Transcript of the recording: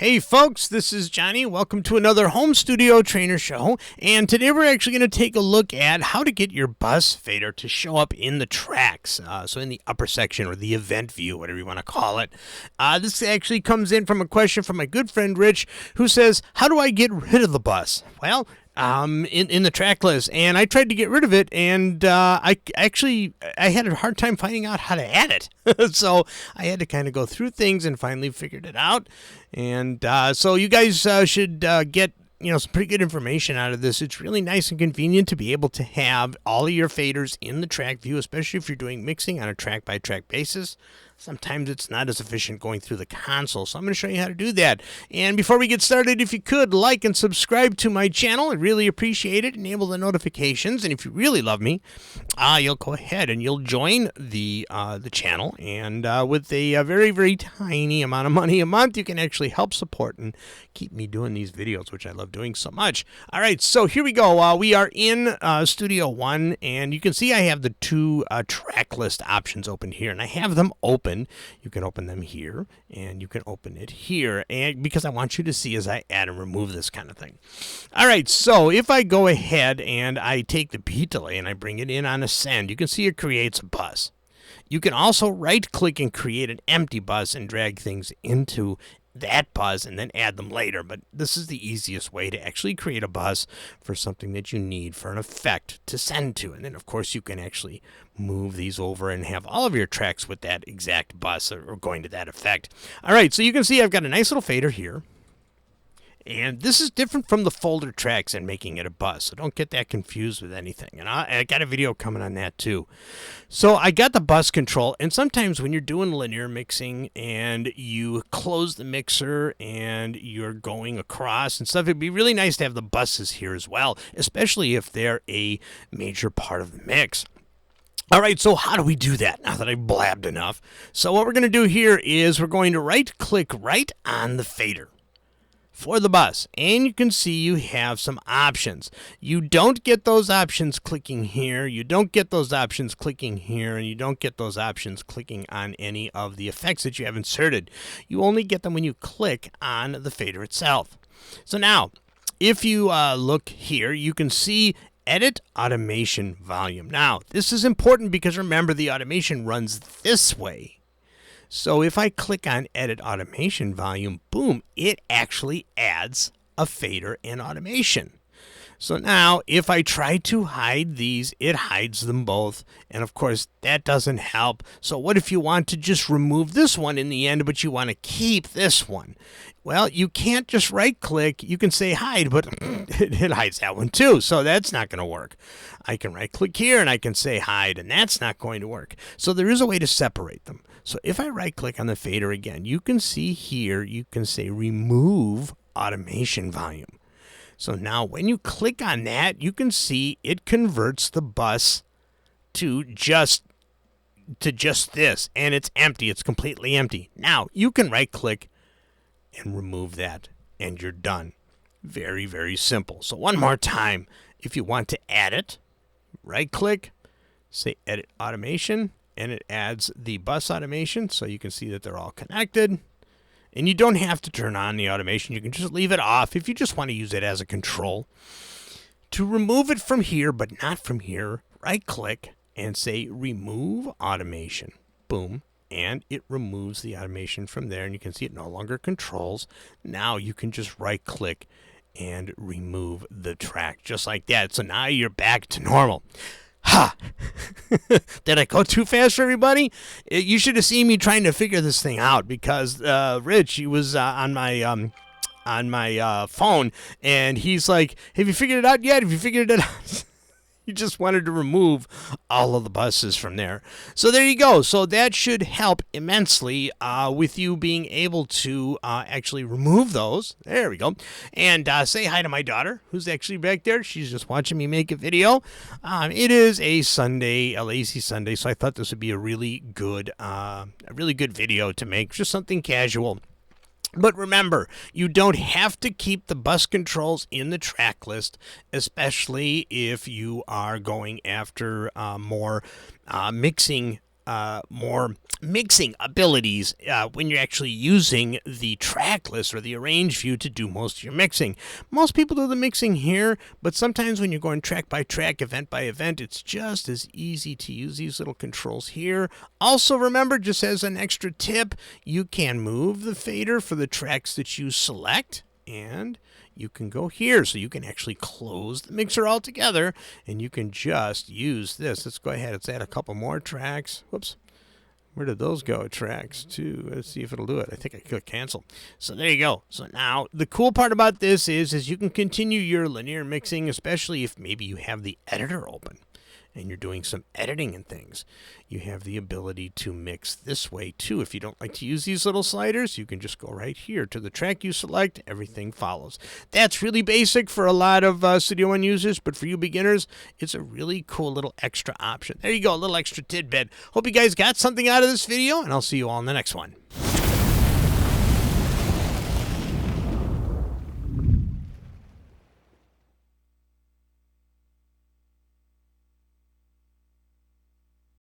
Hey folks, this is Johnny. Welcome to another home studio trainer show. And today we're actually going to take a look at how to get your bus fader to show up in the tracks. So in the upper section or the event view, whatever you want to call it. This actually comes in from a question from my good friend Rich, who says, how do I get rid of the bus? Well, in the track list, and I tried to get rid of it, and I had a hard time finding out how to add it. So I had to kind of go through things and finally figured it out. And so you guys should get some pretty good information out of this. It's really nice and convenient to be able to have all of your faders in the track view, especially if you're doing mixing on a track-by-track basis. Sometimes it's not as efficient going through the console, so I'm going to show you how to do that. And before we get started, if you could, like and subscribe to my channel. I'd really appreciate it. Enable the notifications, and if you really love me, you'll go ahead and you'll join the channel. And with a very, very tiny amount of money a month, you can actually help support and keep me doing these videos, which I love doing so much. All right, so here we go. We are in Studio One, and you can see I have the two track list options open here, and I have them open. You can open them here, and you can open it here, and because I want you to see as I add and remove this kind of thing. All right, so if I go ahead and I take the beat delay and I bring it in on Ascend, you can see it creates a bus. You can also right-click and create an empty bus and drag things into that bus and then add them later, but this is the easiest way to actually create a bus for something that you need for an effect to send to. And then of course you can actually move these over and have all of your tracks with that exact bus or going to that effect. All right, so you can see I've got a nice little fader here. And this is different from the folder tracks and making it a bus, so don't get that confused with anything. And I got a video coming on that too. So I got the bus control, and sometimes when you're doing linear mixing and you close the mixer and you're going across and stuff, it'd be really nice to have the buses here as well, especially if they're a major part of the mix. All right, so how do we do that now that I blabbed enough? So what we're going to do here is we're going to right-click right on the fader for the bus, and you can see you have some options. You don't get those options clicking here, you don't get those options clicking here, and you don't get those options clicking on any of the effects that you have inserted. You only get them when you click on the fader itself. So now, if you look here, you can see Edit Automation Volume. Now, this is important because remember, the automation runs this way. So if I click on Edit Automation Volume, boom, it actually adds a fader and automation. So now if I try to hide these, it hides them both. And of course, that doesn't help. So what if you want to just remove this one in the end, but you want to keep this one? Well, you can't just right-click. You can say hide, but it hides that one too. So that's not going to work. I can right-click here and I can say hide, and that's not going to work. So there is a way to separate them. So if I right-click on the fader again, you can see here, you can say remove automation volume. So now when you click on that, you can see it converts the bus to just this, and it's empty. It's completely empty. Now you can right-click and remove that, and you're done. Very, very simple. So one more time, if you want to add it, right-click, say Edit Automation, and it adds the bus automation, so you can see that they're all connected. And you don't have to turn on the automation. You can just leave it off if you just want to use it as a control. To remove it from here, but not from here, right-click and say Remove Automation. Boom. And it removes the automation from there, and you can see it no longer controls. Now you can just right-click and remove the track, just like that. So now you're back to normal. Ha! Did I go too fast for everybody? You should have seen me trying to figure this thing out because Rich, he was on my phone, and he's like, "Have you figured it out yet? Have you figured it out?" He just wanted to remove all of the buses from there. So there you go. So that should help immensely with you being able to actually remove those. There we go. And say hi to my daughter, who's actually back there. She's just watching me make a video. It is a Sunday, a lazy Sunday, so I thought this would be a really good video to make, just something casual. But remember, you don't have to keep the bus controls in the track list, especially if you are going after more mixing, more mixing abilities when you're actually using the track list or the arrange view to do most of your mixing. Most people do the mixing here, but sometimes when you're going track by track, event by event, it's just as easy to use these little controls here. Also remember, just as an extra tip, you can move the fader for the tracks that you select, and you can go here, so you can actually close the mixer altogether, and you can just use this. Let's go ahead, let's add a couple more tracks. Whoops. Where did those go? Tracks 2. Let's see if it'll do it. I think I click cancel. So there you go. So now the cool part about this is you can continue your linear mixing, especially if maybe you have the editor open and you're doing some editing and things. You have the ability to mix this way too. If you don't like to use these little sliders, you can just go right here to the track you select. Everything follows. That's really basic for a lot of Studio One users, but for you beginners, it's a really cool little extra option. There you go, a little extra tidbit. Hope you guys got something out of this video, and I'll see you all in the next one.